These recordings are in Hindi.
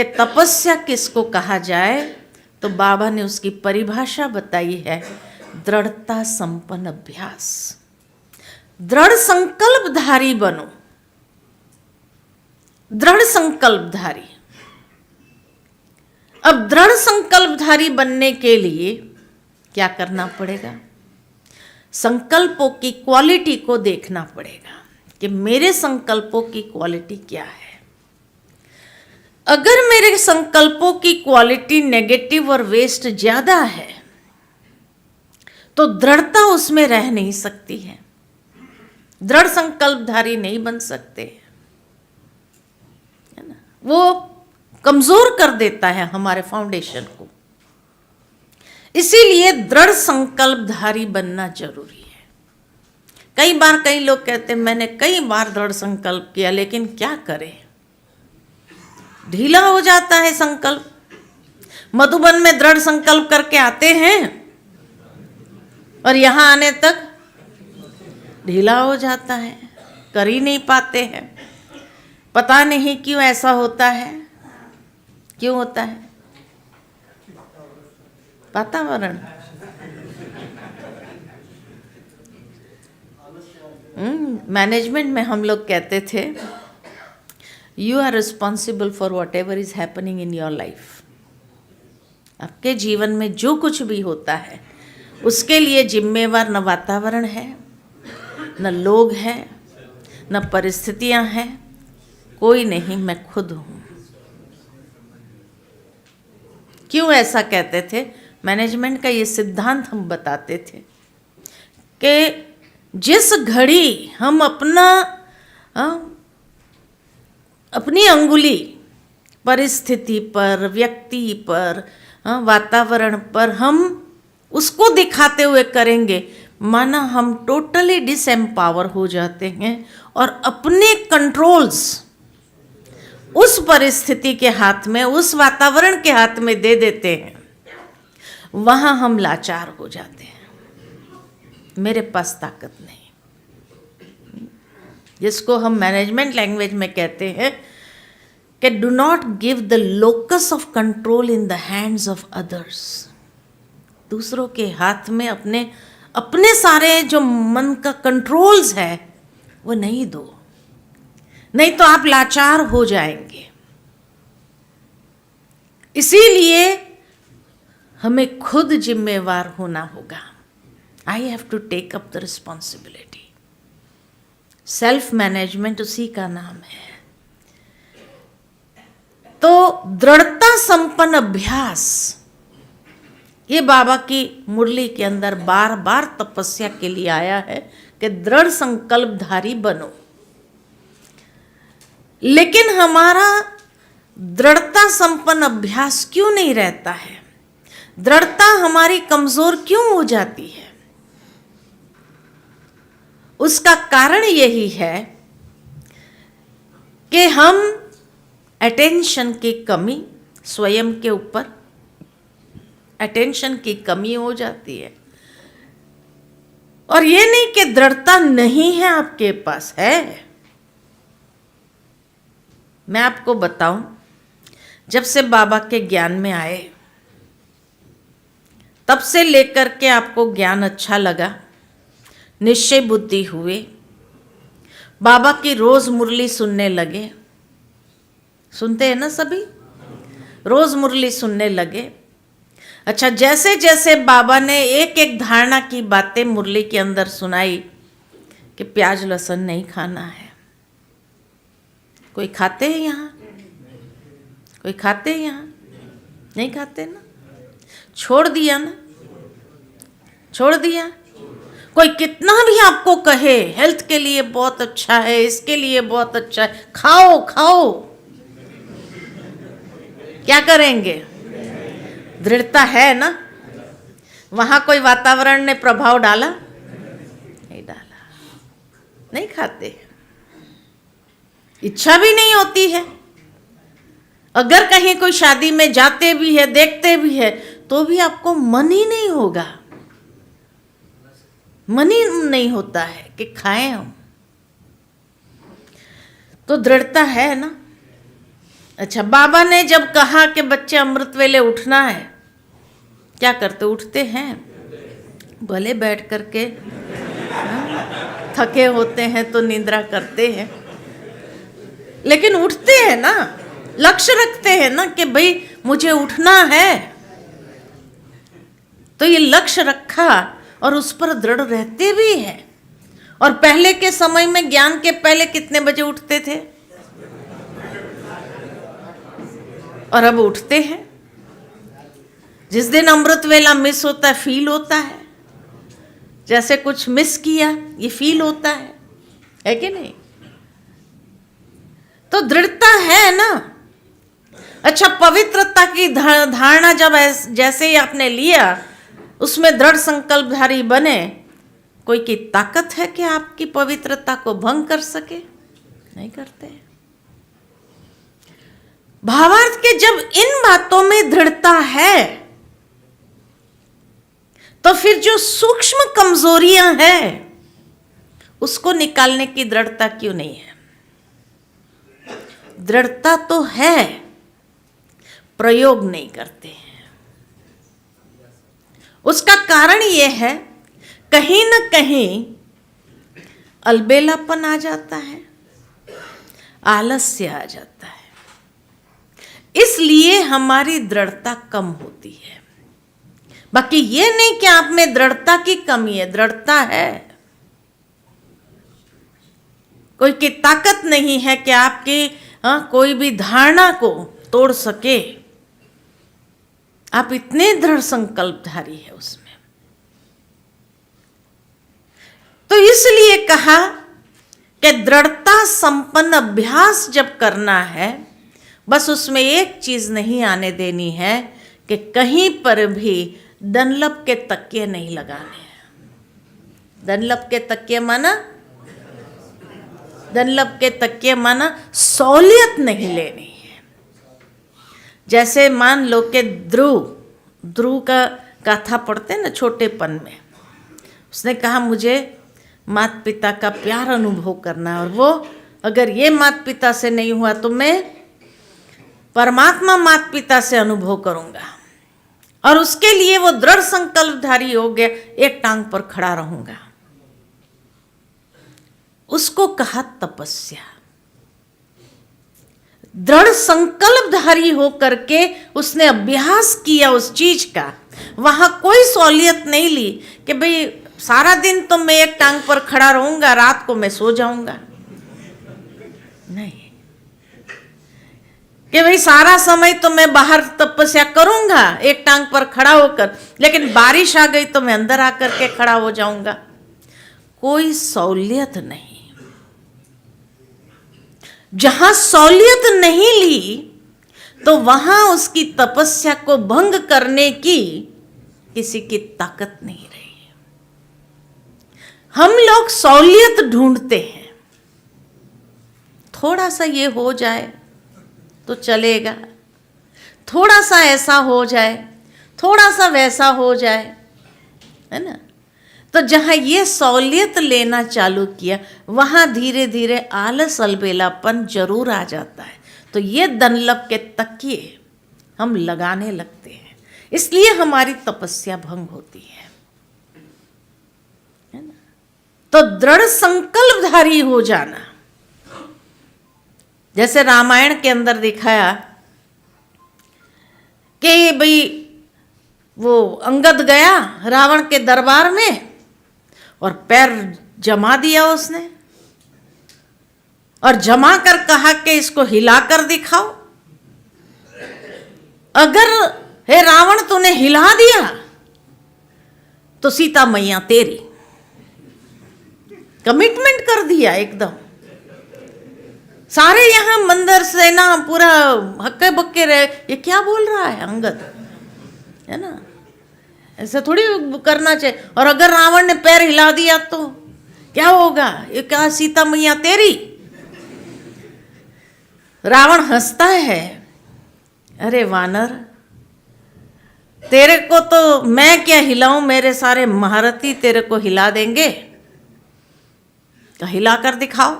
कि तपस्या किसको कहा जाए, तो बाबा ने उसकी परिभाषा बताई है, दृढ़ता संपन्न अभ्यास। दृढ़ संकल्पधारी बनो, दृढ़ संकल्पधारी। अब दृढ़ संकल्पधारी बनने के लिए क्या करना पड़ेगा? संकल्पों की क्वालिटी को देखना पड़ेगा कि मेरे संकल्पों की क्वालिटी क्या है। अगर मेरे संकल्पों की क्वालिटी नेगेटिव और वेस्ट ज्यादा है तो दृढ़ता उसमें रह नहीं सकती है, दृढ़ संकल्पधारी नहीं बन सकते, है ना। वो कमजोर कर देता है हमारे फाउंडेशन को। इसीलिए दृढ़ संकल्पधारी बनना जरूरी है। कई बार कई लोग कहते हैं मैंने कई बार दृढ़ संकल्प किया, लेकिन क्या करें, ढीला हो जाता है संकल्प। मधुबन में दृढ़ संकल्प करके आते हैं और यहां आने तक ढीला हो जाता है, कर ही नहीं पाते हैं। पता नहीं क्यों ऐसा होता है, क्यों होता है? वातावरण। मैनेजमेंट में हम लोग कहते थे, you are responsible for whatever is happening in your life. आपके जीवन में जो कुछ भी होता है उसके लिए जिम्मेवार न वातावरण है, न लोग हैं, न परिस्थितियां हैं, कोई नहीं, मैं खुद हूं। क्यों ऐसा कहते थे? मैनेजमेंट का ये सिद्धांत हम बताते थे कि जिस घड़ी हम अपनी अंगुली परिस्थिति पर, व्यक्ति पर, वातावरण पर हम उसको दिखाते हुए करेंगे, माना हम टोटली डिसएम्पावर हो जाते हैं और अपने कंट्रोल्स उस परिस्थिति के हाथ में, उस वातावरण के हाथ में दे देते हैं। वहां हम लाचार हो जाते हैं, मेरे पास ताकत नहीं। जिसको हम मैनेजमेंट लैंग्वेज में कहते हैं कि do not give the locus of control in the hands of others. दूसरों के हाथ में अपने सारे जो मन का कंट्रोल्स है वो नहीं दो, नहीं तो आप लाचार हो जाएंगे। इसीलिए हमें खुद जिम्मेवार होना होगा। I have to take up the responsibility. Self management उसी का नाम है। तो दृढ़ता संपन्न अभ्यास, ये बाबा की मुरली के अंदर बार बार तपस्या के लिए आया है कि दृढ़ संकल्पधारी बनो। लेकिन हमारा दृढ़ता संपन्न अभ्यास क्यों नहीं रहता है? दृढ़ता हमारी कमजोर क्यों हो जाती है? उसका कारण यही है कि हम अटेंशन की कमी, स्वयं के ऊपर अटेंशन की कमी हो जाती है। और ये नहीं कि दृढ़ता नहीं है आपके पास, है। मैं आपको बताऊं, जब से बाबा के ज्ञान में आए तब से लेकर के आपको ज्ञान अच्छा लगा, निश्चय बुद्धि हुए, बाबा की रोज मुरली सुनने लगे। सुनते हैं ना सभी? रोज मुरली सुनने लगे। अच्छा, जैसे जैसे बाबा ने एक एक धारणा की बातें मुरली के अंदर सुनाई कि प्याज लहसुन नहीं खाना है। कोई खाते हैं यहाँ? कोई खाते हैं यहाँ? नहीं खाते ना? छोड़ दिया ना? छोड़ दिया। कोई कितना भी आपको कहे हेल्थ के लिए बहुत अच्छा है, इसके लिए बहुत अच्छा है, खाओ खाओ, क्या करेंगे? दृढ़ता है ना? वहां कोई वातावरण ने प्रभाव डाला? नहीं डाला, नहीं खाते। इच्छा भी नहीं होती है। अगर कहीं कोई शादी में जाते भी है, देखते भी है, तो भी आपको मन ही नहीं होगा, मन ही नहीं होता है कि खाएं हम। तो दृढ़ता है ना? अच्छा, बाबा ने जब कहा कि बच्चे अमृत वेले उठना है, क्या करते? उठते हैं, भले बैठ करके, थके होते हैं तो निद्रा करते हैं, लेकिन उठते हैं ना, लक्ष्य रखते हैं ना कि भाई मुझे उठना है। तो ये लक्ष्य रखा और उस पर दृढ़ रहते भी हैं। और पहले के समय में, ज्ञान के पहले कितने बजे उठते थे? और अब उठते हैं। जिस दिन अमृत वेला मिस होता है, फील होता है जैसे कुछ मिस किया, ये फील होता है कि नहीं? तो दृढ़ता है ना। अच्छा, पवित्रता की धारणा जब जैसे ही आपने लिया, उसमें दृढ़ संकल्पधारी बने, कोई की ताकत है कि आपकी पवित्रता को भंग कर सके? नहीं करते। भावार्थ के जब इन बातों में दृढ़ता है, तो फिर जो सूक्ष्म कमजोरियां हैं उसको निकालने की दृढ़ता क्यों नहीं है? दृढ़ता तो है, प्रयोग नहीं करते हैं। उसका कारण यह है, कहीं ना कहीं अलबेलापन आ जाता है, आलस्य आ जाता है, इसलिए हमारी दृढ़ता कम होती है। बाकी ये नहीं कि आप में दृढ़ता की कमी है, दृढ़ता है। कोई की ताकत नहीं है कि आपकी कोई भी धारणा को तोड़ सके। आप इतने दृढ़ संकल्पधारी है उसमें। तो इसलिए कहा कि दृढ़ता संपन्न अभ्यास जब करना है, बस उसमें एक चीज नहीं आने देनी है कि कहीं पर भी डनलप के तकिए नहीं लगाने हैं। डनलप के तकिए माना, डनलप के तकिए माना सहूलियत नहीं लेनी है। जैसे मान लो कि ध्रुव का गाथा पढ़ते हैं ना छोटेपन में, उसने कहा मुझे माता पिता का प्यार अनुभव करना है, और वो अगर ये माता पिता से नहीं हुआ तो मैं परमात्मा माता पिता से अनुभव करूंगा। और उसके लिए वो दृढ़ संकल्पधारी हो गया, एक टांग पर खड़ा रहूंगा। उसको कहा तपस्या। दृढ़ संकल्पधारी होकर के उसने अभ्यास किया उस चीज का। वहां कोई सहूलियत नहीं ली कि भाई सारा दिन तो मैं एक टांग पर खड़ा रहूंगा, रात को मैं सो जाऊंगा। नहीं, कि भाई सारा समय तो मैं बाहर तपस्या करूंगा एक टांग पर खड़ा होकर, लेकिन बारिश आ गई तो मैं अंदर आकर के खड़ा हो जाऊंगा। कोई सहूलियत नहीं। जहां सहूलियत नहीं ली तो वहां उसकी तपस्या को भंग करने की किसी की ताकत नहीं रही। हम लोग सहूलियत ढूंढते हैं, थोड़ा सा ये हो जाए तो चलेगा, थोड़ा सा ऐसा हो जाए, थोड़ा सा वैसा हो जाए, है ना। तो जहां ये सहूलियत लेना चालू किया, वहां धीरे धीरे आलस अलबेलापन जरूर आ जाता है। तो ये डनलप के तकिए हम लगाने लगते हैं, इसलिए हमारी तपस्या भंग होती है ना। तो दृढ़ संकल्पधारी हो जाना, जैसे रामायण के अंदर दिखाया कि भाई वो अंगद गया रावण के दरबार में और पैर जमा दिया उसने, और जमा कर कहा कि इसको हिलाकर दिखाओ। अगर हे रावण तूने हिला दिया तो सीता मैया तेरी। कमिटमेंट कर दिया एकदम। सारे यहां मंदिर सेना पूरा हक्के बक्के रहे, ये क्या बोल रहा है अंगद, है ना। ऐसा थोड़ी करना चाहिए। और अगर रावण ने पैर हिला दिया तो क्या होगा? ये क्या सीता मैया तेरी? रावण हंसता है, अरे वानर, तेरे को तो मैं क्या हिलाऊं, मेरे सारे महारथी तेरे को हिला देंगे, तो हिला कर दिखाओ।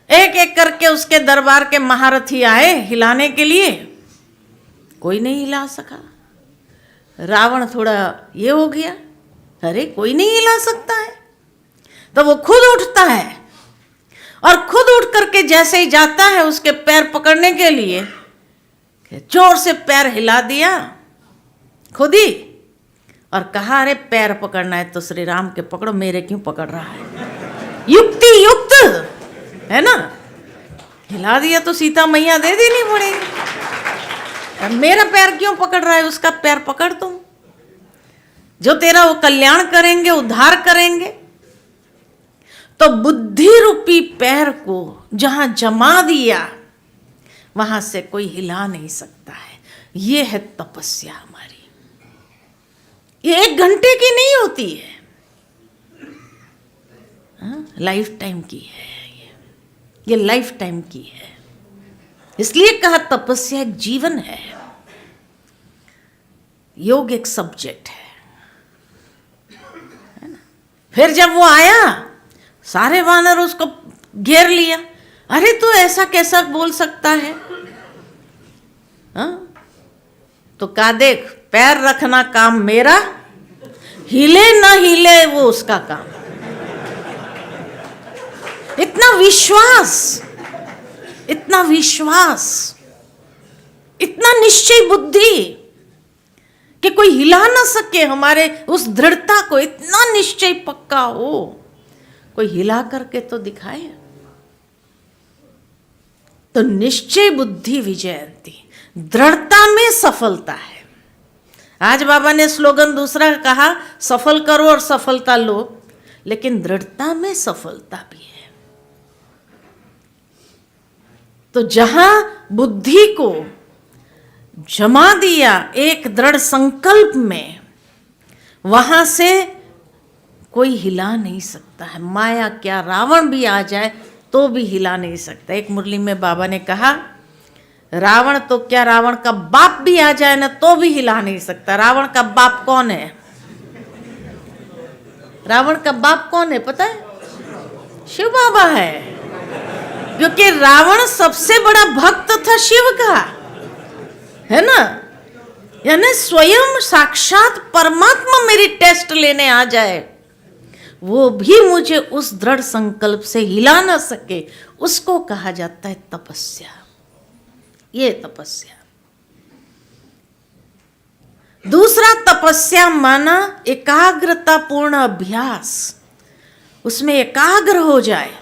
एक एक करके उसके दरबार के महारथी आए हिलाने के लिए, कोई नहीं हिला सका। रावण थोड़ा ये हो गया, अरे कोई नहीं हिला सकता है। तो वो खुद उठता है और खुद उठ करके जैसे ही जाता है उसके पैर पकड़ने के लिए, जोर से पैर हिला दिया खुद ही, और कहा अरे पैर पकड़ना है तो श्री राम के पकड़ो, मेरे क्यों पकड़ रहा है। युक्ति युक्त है ना, हिला दिया तो सीता मैया दे देनी पड़ेगी। मेरा पैर क्यों पकड़ रहा है, उसका पैर पकड़ तुम, जो तेरा वो कल्याण करेंगे, उद्धार करेंगे। तो बुद्धि रूपी पैर को जहां जमा दिया वहां से कोई हिला नहीं सकता है। ये है तपस्या हमारी। ये 1 घंटे की नहीं होती है, लाइफ टाइम की है। ये लाइफ टाइम की है, इसलिए कहा तपस्या एक जीवन है, योग एक सब्जेक्ट है ना। फिर जब वो आया सारे वानर उसको घेर लिया, अरे तू ऐसा कैसा बोल सकता है, तो कहा देख पैर रखना काम मेरा, हिले ना हिले वो उसका काम। इतना विश्वास, इतना विश्वास, इतना निश्चय बुद्धि कि कोई हिला ना सके हमारे उस दृढ़ता को, इतना निश्चय पक्का हो, कोई हिला करके तो दिखाए। तो निश्चय बुद्धि विजयंती, दृढ़ता में सफलता है। आज बाबा ने स्लोगन दूसरा कहा, सफल करो और सफलता लो, लेकिन दृढ़ता में सफलता भी है। तो जहां बुद्धि को जमा दिया एक दृढ़ संकल्प में, वहां से कोई हिला नहीं सकता है। माया क्या, रावण भी आ जाए तो भी हिला नहीं सकता। एक मुरली में बाबा ने कहा, रावण तो क्या, रावण का बाप भी आ जाए ना तो भी हिला नहीं सकता। रावण का बाप कौन है? रावण का बाप कौन है पता है? शिव बाबा है, क्योंकि रावण सबसे बड़ा भक्त था शिव का, है ना। यानी स्वयं साक्षात परमात्मा मेरी टेस्ट लेने आ जाए, वो भी मुझे उस दृढ़ संकल्प से हिला ना सके, उसको कहा जाता है तपस्या। ये तपस्या। दूसरा तपस्या माना एकाग्रता पूर्ण अभ्यास, उसमें एकाग्र हो जाए।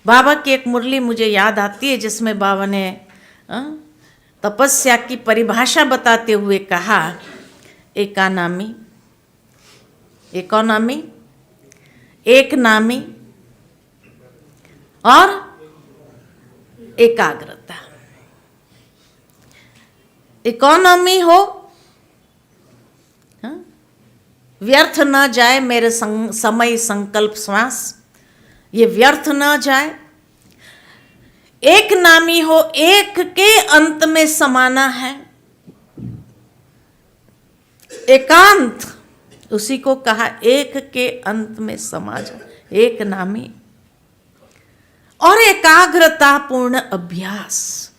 बाबा की एक मुरली मुझे याद आती है जिसमें बाबा ने तपस्या की परिभाषा बताते हुए कहा, एकानामी, इकोनॉमी, एक नामी और एकाग्रता। इकोनॉमी हो, व्यर्थ न जाए मेरे समय संकल्प श्वास, ये व्यर्थ न जाए। एक नामी हो, एक के अंत में समाना है। एकांत, उसी को कहा एक के अंत में समा जाए, एक नामी। और एकाग्रता पूर्ण अभ्यास,